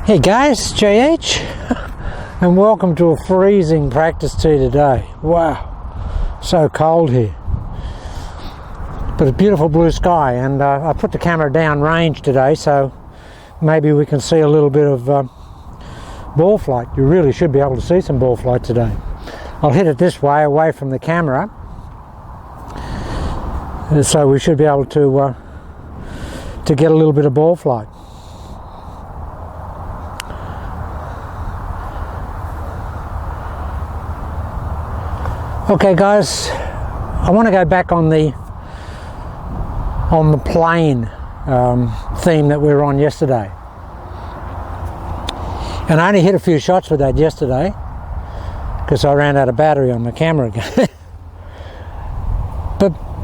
Hey guys, JH, and welcome to a freezing practice tee today. Wow, so cold here. But a beautiful blue sky, and I put the camera down range today, so maybe we can see a little bit of ball flight. You really should be able to see some ball flight today. I'll hit it this way, away from the camera, so we should be able to get a little bit of ball flight. Okay guys, I want to go back on the plane theme that we were on yesterday. And I only hit a few shots with that yesterday because I ran out of battery on my camera again.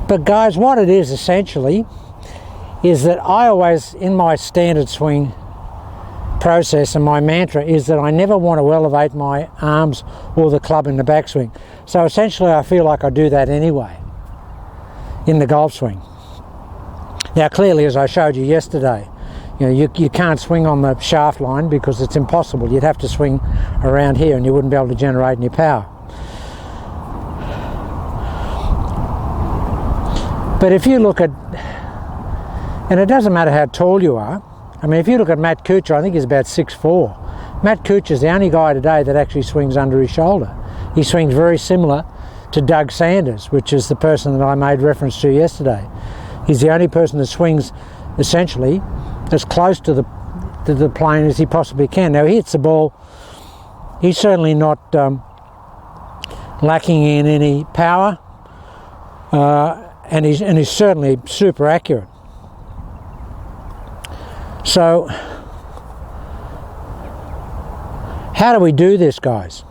but guys, what it is essentially is that I always, in my standard swing process, and my mantra is that I never want to elevate my arms or the club in the backswing. So essentially I feel like I do that anyway in the golf swing. Now clearly, as I showed you yesterday, you can't swing on the shaft line because it's impossible. You'd have to swing around here and you wouldn't be able to generate any power. But if you look at, and it doesn't matter how tall you are, I mean, if you look at Matt Kuchar, I think he's about 6'4". Matt Kuchar's the only guy today that actually swings under his shoulder. He swings very similar to Doug Sanders, which is the person that I made reference to yesterday. He's the only person that swings essentially as close to the plane as he possibly can. Now he hits the ball, he's certainly not lacking in any power, and he's certainly super accurate. So, how do we do this, guys?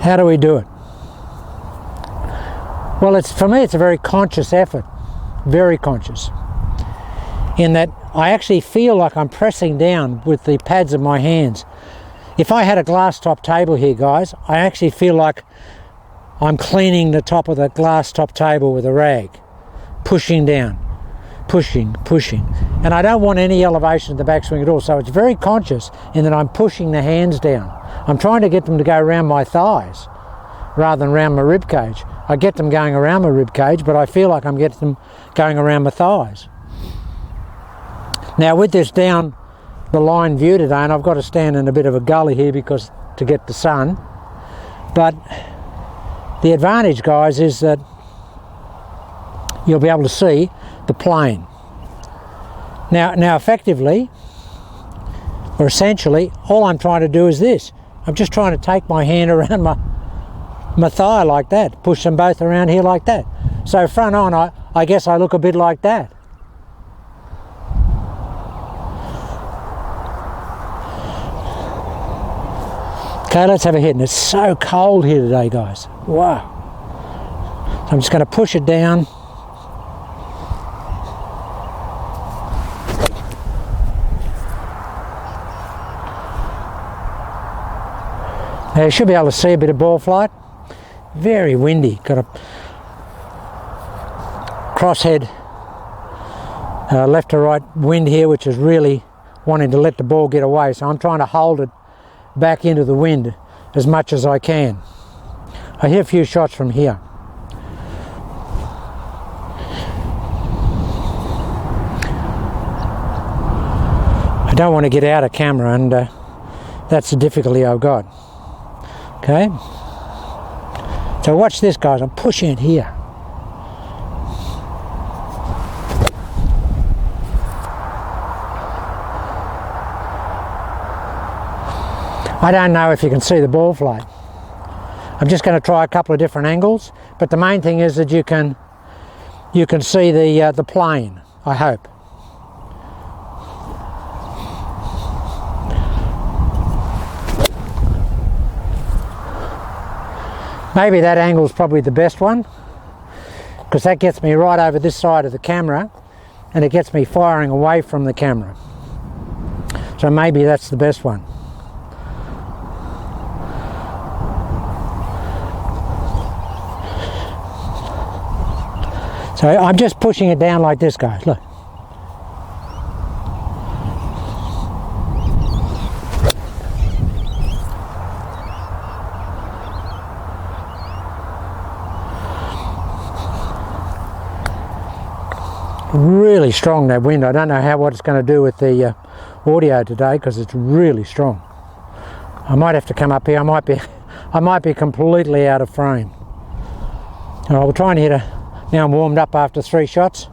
How do we do it? Well, for me, it's a very conscious effort, very conscious, in that I actually feel like I'm pressing down with the pads of my hands. If I had a glass top table here, guys, I actually feel like I'm cleaning the top of the glass top table with a rag, pushing down. Pushing, and I don't want any elevation in the backswing at all, so it's very conscious in that I'm pushing the hands down. I'm trying to get them to go around my thighs rather than around my rib cage. I get them going around my rib cage, but I feel like I'm getting them going around my thighs. Now with this down the line view today, and I've got to stand in a bit of a gully here because to get the sun, but the advantage, guys, is that you'll be able to see the plane. Now effectively, or essentially, all I'm trying to do is this. I'm just trying to take my hand around my thigh like that, push them both around here like that. So front on, I guess I look a bit like that. Okay, let's have a hit. And it's so cold here today, guys. Wow. So I'm just going to push it down. Now you should be able to see a bit of ball flight. Very windy. Got a crosshead left to right wind here, which is really wanting to let the ball get away. So I'm trying to hold it back into the wind as much as I can. I hit a few shots from here. I don't want to get out of camera, and that's the difficulty I've got. Okay, so watch this, guys. I'm pushing it here. I don't know if you can see the ball flight. I'm just going to try a couple of different angles, but the main thing is that you can see the plane, I hope. Maybe that angle is probably the best one, because that gets me right over this side of the camera and it gets me firing away from the camera. So maybe that's the best one. So I'm just pushing it down like this, guys, look. Really strong, that wind. I don't know what it's going to do with the audio today, because it's really strong. I might have to come up here. I might be completely out of frame. All right, we'll try and hit a. Now I'm warmed up after 3 shots.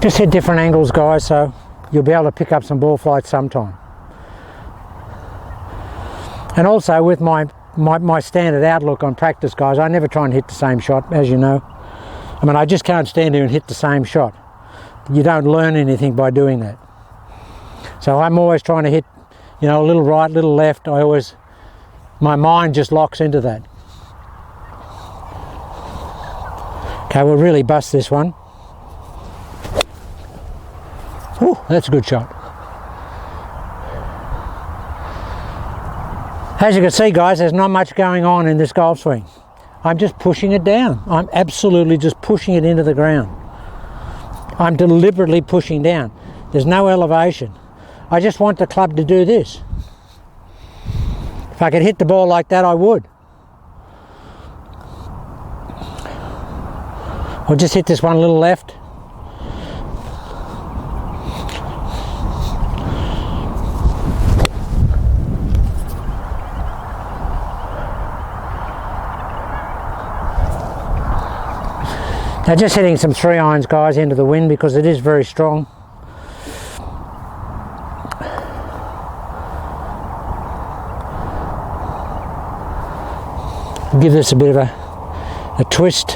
Just hit different angles, guys, so you'll be able to pick up some ball flights sometime. And also with my standard outlook on practice, guys, I never try and hit the same shot, as you know. I mean, I just can't stand here and hit the same shot. You don't learn anything by doing that. So I'm always trying to hit, you know, a little right, a little left. My mind just locks into that. Okay, we'll really bust this one. Ooh, that's a good shot. As you can see, guys, there's not much going on in this golf swing. I'm just pushing it down. I'm absolutely just pushing it into the ground. I'm deliberately pushing down. There's no elevation. I just want the club to do this. If I could hit the ball like that, I would. I'll just hit this one a little left. Now just hitting some 3 irons, guys, into the wind, because it is very strong. Give this a bit of a twist.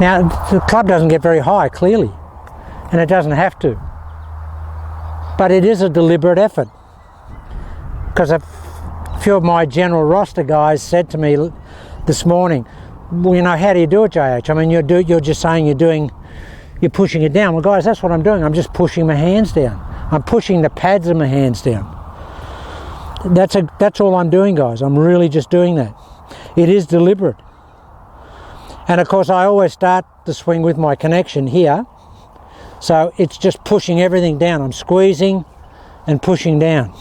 Now the club doesn't get very high, clearly, and it doesn't have to. But it is a deliberate effort, because a few of my general roster guys said to me this morning, well, you know, how do you do it, JH? I mean, you're just saying you're pushing it down. Well, guys, that's what I'm doing. I'm just pushing my hands down. I'm pushing the pads of my hands down. That's all I'm doing, guys. I'm really just doing that. It is deliberate. And of course, I always start the swing with my connection here. So it's just pushing everything down. I'm squeezing and pushing down.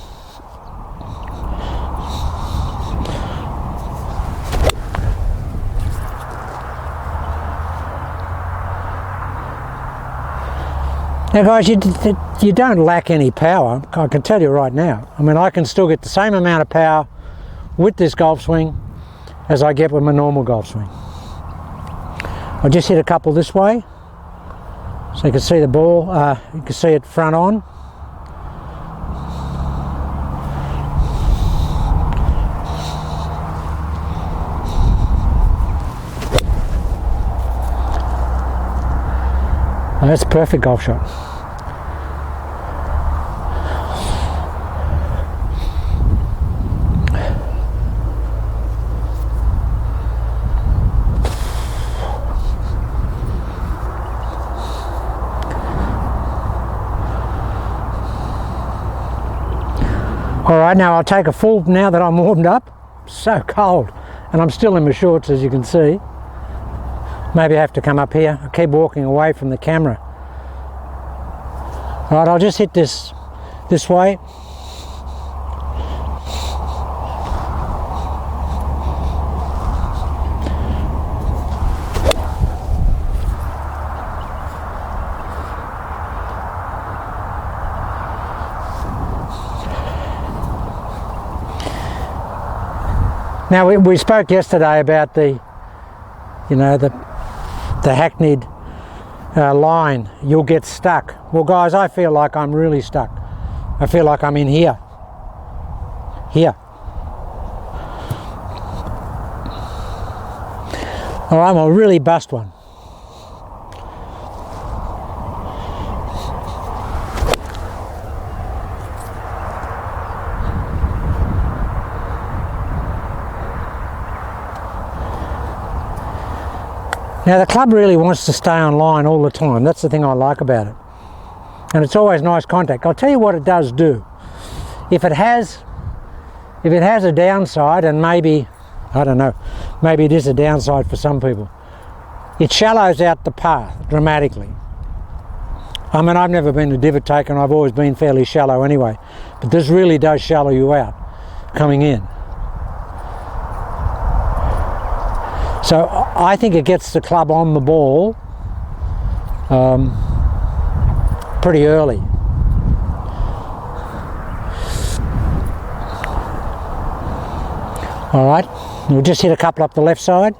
Now guys, you don't lack any power, I can tell you right now. I mean, I can still get the same amount of power with this golf swing as I get with my normal golf swing. I'll just hit a couple this way. So you can see the ball, you can see it front on. Oh, that's a perfect golf shot. Alright, now I'll take a full, now that I'm warmed up. So cold, and I'm still in my shorts, as you can see. Maybe I have to come up here. I keep walking away from the camera. Alright, I'll just hit this way. Now we spoke yesterday about the hackneyed line, you'll get stuck. Well guys, I feel like I'm really stuck. I feel like I'm in here. Here. Alright, I'll really bust one. Now the club really wants to stay on line all the time. That's the thing I like about it. And it's always nice contact. I'll tell you what it does do. If it has a downside, and maybe I don't know. Maybe it is a downside for some people. It shallows out the path dramatically. I mean, I've never been a divot taker and I've always been fairly shallow anyway, but this really does shallow you out coming in. So I think it gets the club on the ball pretty early. All right, we'll just hit a couple up the left side.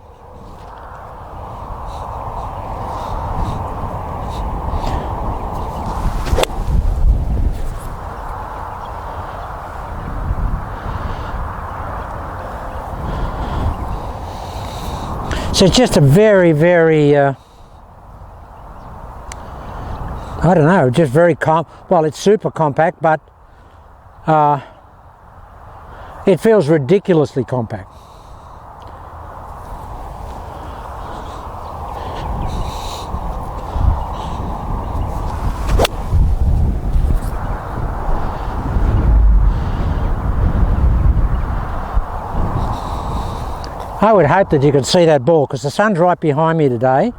So it's just a very, very, I don't know, just very well, it's super compact, but it feels ridiculously compact. I would hope that you could see that ball because the sun's right behind me today,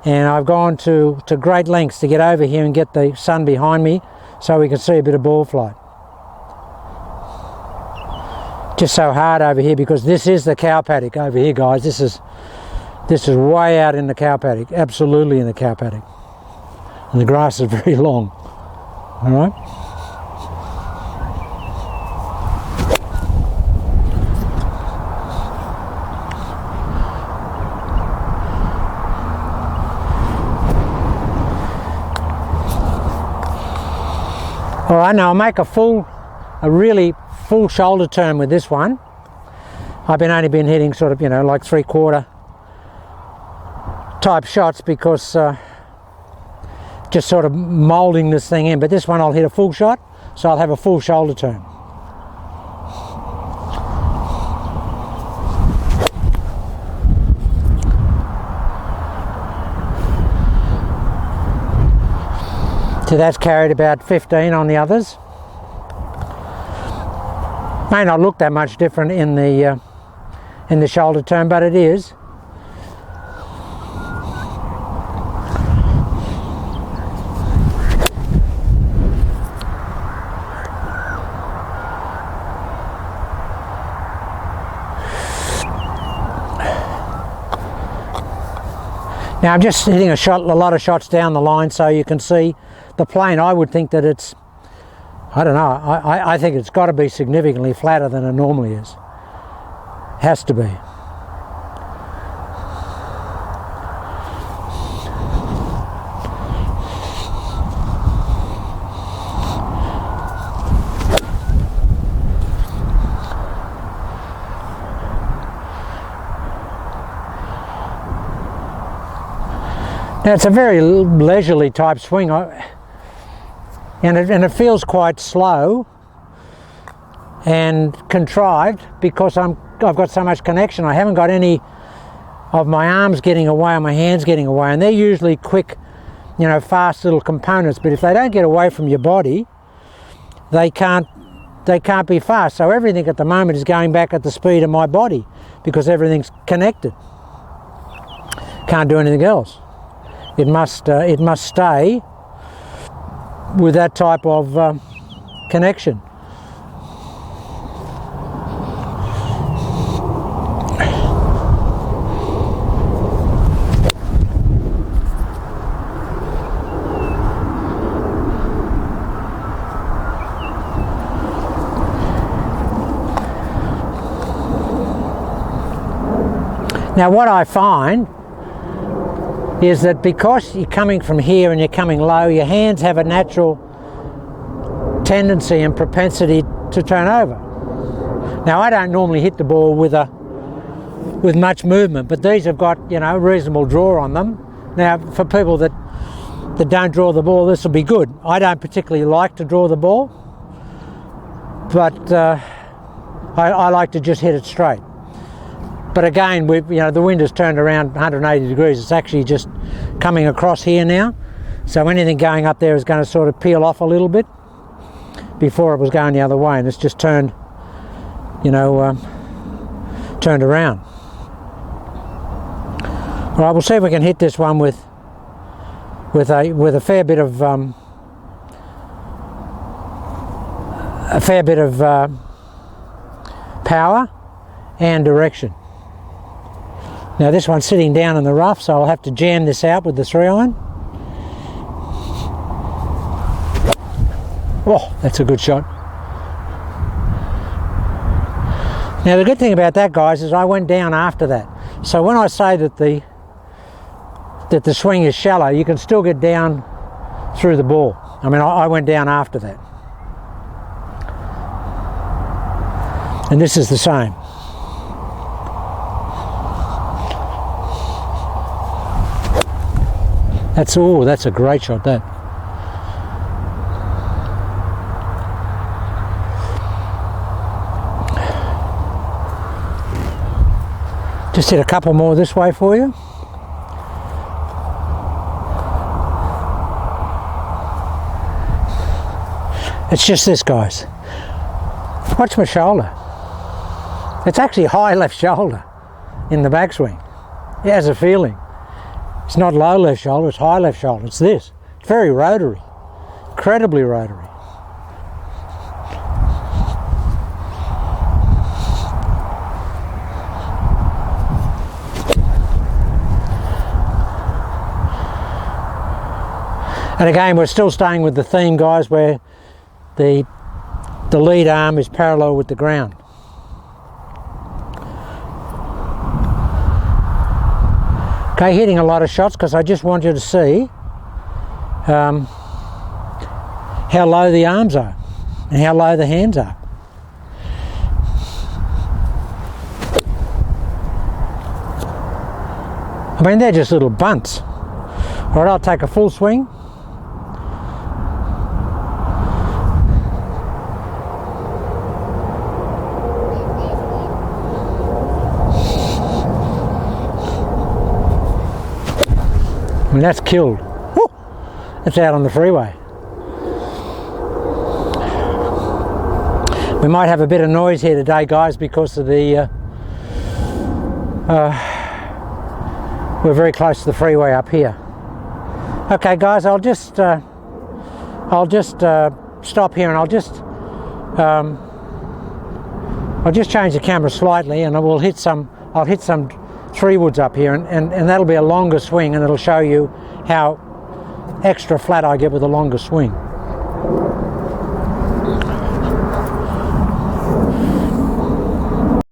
and I've gone to great lengths to get over here and get the sun behind me so we can see a bit of ball flight. Just so hard over here because this is the cow paddock over here, guys. This is way out in the cow paddock, absolutely in the cow paddock, and the grass is very long. All right. All right, now I'll make a really full shoulder turn with this one. I've only been hitting sort of, you know, like 3/4 type shots because just sort of moulding this thing in. But this one I'll hit a full shot, so I'll have a full shoulder turn. So that's carried about 15 on the others. May not look that much different in the shoulder turn, but it is. Now I'm just hitting a lot of shots down the line so you can see the plane. I would think that it's, I don't know, I think it's got to be significantly flatter than it normally is. Has to be. Now it's a very leisurely type swing, and it feels quite slow and contrived because I've got so much connection. I haven't got any of my arms getting away or my hands getting away, and they're usually quick, you know, fast little components. But if they don't get away from your body, they can't be fast. So everything at the moment is going back at the speed of my body because everything's connected. Can't do anything else. It must stay with that type of connection. Now what I find is that because you're coming from here and you're coming low, your hands have a natural tendency and propensity to turn over. Now I don't normally hit the ball with much movement, but these have got, you know, reasonable draw on them. Now for people that don't draw the ball, this will be good. I don't particularly like to draw the ball, but I like to just hit it straight. But again, the wind has turned around 180 degrees. It's actually just coming across here now. So anything going up there is going to sort of peel off a little bit. Before it was going the other way, and it's just turned, turned around. All right, we'll see if we can hit this one with a fair bit of power and direction. Now this one's sitting down in the rough, so I'll have to jam this out with the 3-iron. Oh, that's a good shot. Now the good thing about that, guys, is I went down after that. So when I say that the swing is shallow, you can still get down through the ball. I mean, I went down after that. And this is the same. That's a great shot, that. Just hit a couple more this way for you. It's just this, guys. Watch my shoulder. It's actually high left shoulder in the backswing. It has a feeling. It's not low left shoulder, it's high left shoulder. It's this. It's very rotary. Incredibly rotary. And again, we're still staying with the theme, guys, where the lead arm is parallel with the ground. Okay, hitting a lot of shots because I just want you to see how low the arms are and how low the hands are. I mean, they're just little bunts. All right, I'll take a full swing. I mean, that's killed. Woo! That's out on the freeway. We might have a bit of noise here today, guys, because of the we're very close to the freeway up here. Okay, guys, I'll just stop here, and I'll just change the camera slightly, and I'll hit some 3-woods up here, and that'll be a longer swing, and it'll show you how extra flat I get with a longer swing.